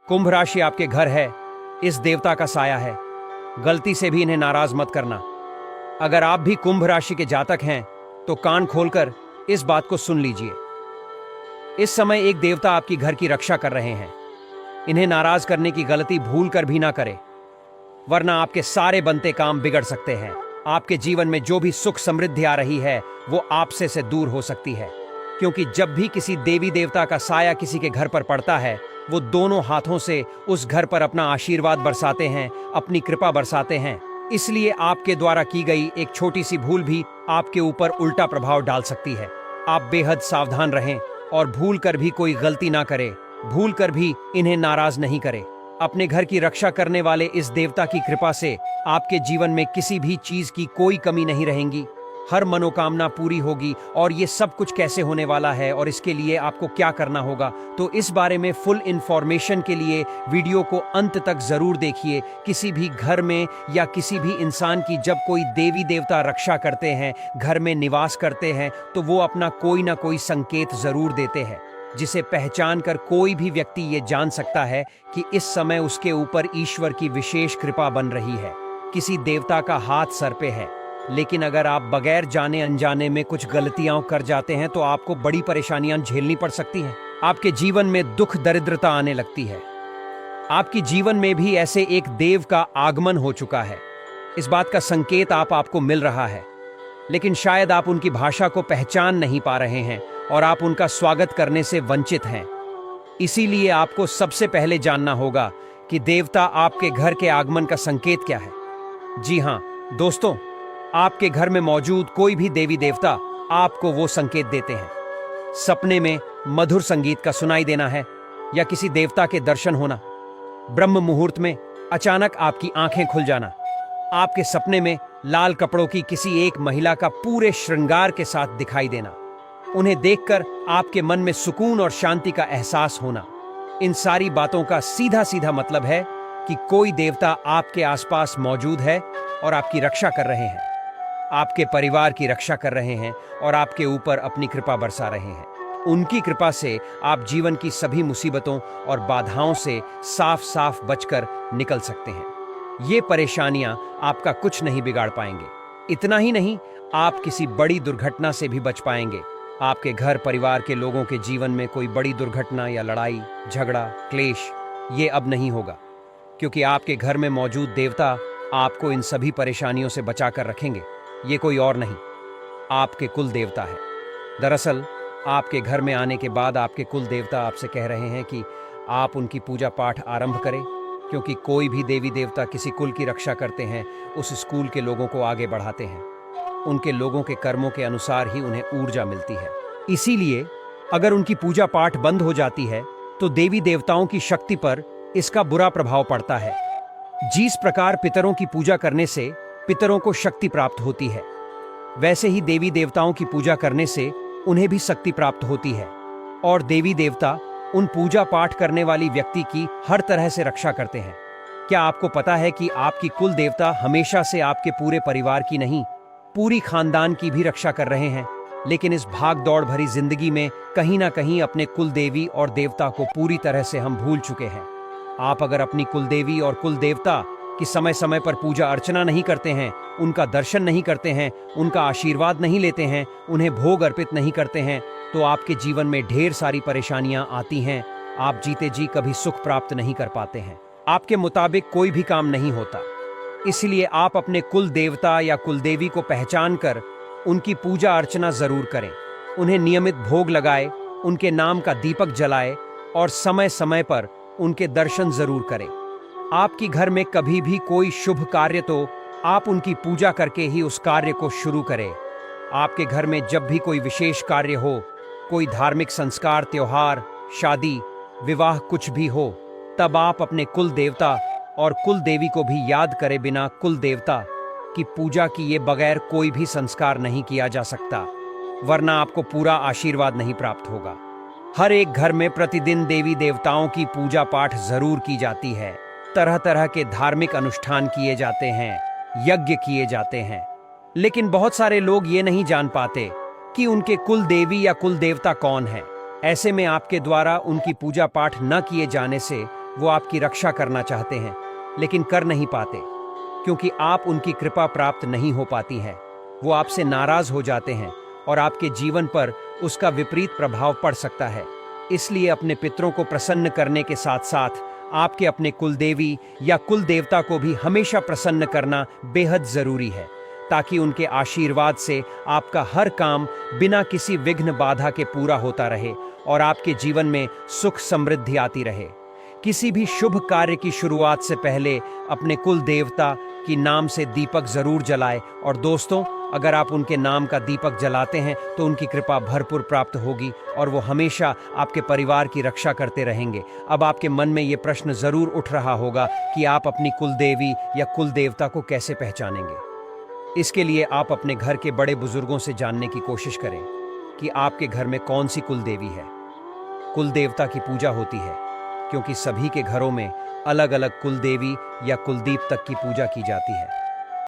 कुंभ राशि आपके घर है, इस देवता का साया है। गलती से भी इन्हें नाराज मत करना। अगर आप भी कुंभ राशि के जातक हैं तो कान खोलकर इस बात को सुन लीजिए। इस समय एक देवता आपकी घर की रक्षा कर रहे हैं। इन्हें नाराज करने की गलती भूल कर भी ना करें, वरना आपके सारे बनते काम बिगड़ सकते हैं। आपके जीवन में जो भी सुख समृद्धि आ रही है वो आपसे से दूर हो सकती है, क्योंकि जब भी किसी देवी देवता का साया किसी के घर पर पड़ता है वो दोनों हाथों से उस घर पर अपना आशीर्वाद बरसाते हैं, अपनी कृपा बरसाते हैं। इसलिए आपके द्वारा की गई एक छोटी सी भूल भी आपके ऊपर उल्टा प्रभाव डाल सकती है। आप बेहद सावधान रहें और भूल कर भी कोई गलती ना करें। भूल कर भी इन्हें नाराज नहीं करें। अपने घर की रक्षा करने वाले इस देवता की कृपा से आपके जीवन में किसी भी चीज की कोई कमी नहीं रहेगी। हर मनोकामना पूरी होगी। और ये सब कुछ कैसे होने वाला है और इसके लिए आपको क्या करना होगा, तो इस बारे में फुल इंफॉर्मेशन के लिए वीडियो को अंत तक जरूर देखिए। किसी भी घर में या किसी भी इंसान की जब कोई देवी देवता रक्षा करते हैं, घर में निवास करते हैं, तो वो अपना कोई ना कोई संकेत जरूर देते हैं, जिसे पहचान कर कोई भी व्यक्ति ये जान सकता है कि इस समय उसके ऊपर ईश्वर की विशेष कृपा बन रही है। किसी देवता का हाथ सर पे है। लेकिन अगर आप बगैर जाने अनजाने में कुछ गलतियां कर जाते हैं तो आपको बड़ी परेशानियां झेलनी पड़ सकती हैं। आपके जीवन में दुख दरिद्रता आने लगती है। आपकी जीवन में भी ऐसे एक देव का आगमन हो चुका है। इस बात का संकेत आपको मिल रहा है, लेकिन शायद आप उनकी भाषा को पहचान नहीं पा रहे हैं और आप उनका स्वागत करने से वंचित हैं। इसीलिए आपको सबसे पहले जानना होगा कि देवता आपके घर के आगमन का संकेत क्या है। जी हाँ दोस्तों, आपके घर में मौजूद कोई भी देवी देवता आपको वो संकेत देते हैं। सपने में मधुर संगीत का सुनाई देना है, या किसी देवता के दर्शन होना, ब्रह्म मुहूर्त में अचानक आपकी आंखें खुल जाना, आपके सपने में लाल कपड़ों की किसी एक महिला का पूरे श्रृंगार के साथ दिखाई देना, उन्हें देखकर आपके मन में सुकून और शांति का एहसास होना। इन सारी बातों का सीधा सीधा मतलब है कि कोई देवता आपके आसपास मौजूद है और आपकी रक्षा कर रहे हैं, आपके परिवार की रक्षा कर रहे हैं और आपके ऊपर अपनी कृपा बरसा रहे हैं। उनकी कृपा से आप जीवन की सभी मुसीबतों और बाधाओं से साफ साफ बचकर निकल सकते हैं। ये परेशानियां आपका कुछ नहीं बिगाड़ पाएंगे। इतना ही नहीं, आप किसी बड़ी दुर्घटना से भी बच पाएंगे। आपके घर परिवार के लोगों के जीवन में कोई बड़ी दुर्घटना या लड़ाई झगड़ा क्लेश ये अब नहीं होगा, क्योंकि आपके घर में मौजूद देवता आपको इन सभी परेशानियों से बचाकर रखेंगे। ये कोई और नहीं, आपके कुल देवता है। दरअसल आपके घर में आने के बाद आपके कुल देवता आपसे कह रहे हैं कि आप उनकी पूजा पाठ आरंभ करें, क्योंकि कोई भी देवी देवता किसी कुल की रक्षा करते हैं, उस स्कूल के लोगों को आगे बढ़ाते हैं। उनके लोगों के कर्मों के अनुसार ही उन्हें ऊर्जा मिलती है। इसीलिए अगर उनकी पूजा पाठ बंद हो जाती है तो देवी देवताओं की शक्ति पर इसका बुरा प्रभाव पड़ता है। जिस प्रकार पितरों की पूजा करने से पितरों को शक्ति प्राप्त होती है, वैसे ही देवी देवताओं की पूजा करने से उन्हें भी शक्ति प्राप्त होती है। और देवी देवता उन पूजा पाठ करने वाली व्यक्ति की हर तरह से रक्षा करते हैं। क्या आपको पता है कि आपकी कुल देवता हमेशा से आपके पूरे परिवार की नहीं, पूरी खानदान की भी रक्षा कर रहे हैं? लेकिन इस भाग दौड़ भरी जिंदगी में कहीं ना कहीं अपने कुल देवी और देवता को पूरी तरह से हम भूल चुके हैं। आप अगर अपनी कुल देवी और कुल देवता कि समय समय पर पूजा अर्चना नहीं करते हैं, उनका दर्शन नहीं करते हैं, उनका आशीर्वाद नहीं लेते हैं, उन्हें भोग अर्पित नहीं करते हैं, तो आपके जीवन में ढेर सारी परेशानियां आती हैं। आप जीते जी कभी सुख प्राप्त नहीं कर पाते हैं। आपके मुताबिक कोई भी काम नहीं होता। इसलिए आप अपने कुल देवता या कुल देवी को पहचान कर उनकी पूजा अर्चना जरूर करें। उन्हें नियमित भोग लगाए, उनके नाम का दीपक जलाए और समय समय पर उनके दर्शन जरूर करें। आपकी घर में कभी भी कोई शुभ कार्य तो आप उनकी पूजा करके ही उस कार्य को शुरू करें। आपके घर में जब भी कोई विशेष कार्य हो, कोई धार्मिक संस्कार, त्योहार, शादी, विवाह कुछ भी हो, तब आप अपने कुल देवता और कुल देवी को भी याद करे बिना कुल देवता की पूजा किए बगैर कोई भी संस्कार नहीं किया जा सकता, वरना आपको पूरा आशीर्वाद नहीं प्राप्त होगा। हर एक घर में प्रतिदिन देवी देवताओं की पूजा पाठ जरूर की जाती है। तरह तरह के धार्मिक अनुष्ठान किए जाते हैं, यज्ञ किए जाते हैं, लेकिन बहुत सारे लोग ये नहीं जान पाते कि उनके कुल देवी या कुल देवता कौन है। ऐसे में आपके द्वारा उनकी पूजा पाठ न किए जाने से वो आपकी रक्षा करना चाहते हैं लेकिन कर नहीं पाते, क्योंकि आप उनकी कृपा प्राप्त नहीं हो पाती है। वो आपसे नाराज हो जाते हैं और आपके जीवन पर उसका विपरीत प्रभाव पड़ सकता है। इसलिए अपने पितरों को प्रसन्न करने के साथ साथ आपके अपने कुलदेवी या कुल देवता को भी हमेशा प्रसन्न करना बेहद जरूरी है, ताकि उनके आशीर्वाद से आपका हर काम बिना किसी विघ्न बाधा के पूरा होता रहे और आपके जीवन में सुख समृद्धि आती रहे। किसी भी शुभ कार्य की शुरुआत से पहले अपने कुल देवता की नाम से दीपक जरूर जलाएं। और दोस्तों, अगर आप उनके नाम का दीपक जलाते हैं तो उनकी कृपा भरपूर प्राप्त होगी और वो हमेशा आपके परिवार की रक्षा करते रहेंगे। अब आपके मन में ये प्रश्न जरूर उठ रहा होगा कि आप अपनी कुल देवी या कुल देवता को कैसे पहचानेंगे। इसके लिए आप अपने घर के बड़े बुजुर्गों से जानने की कोशिश करें कि आपके घर में कौन सी कुल देवी है। कुल देवता की पूजा होती है क्योंकि सभी के घरों में अलग अलग कुल देवी या कुलदीप तक की पूजा की जाती है।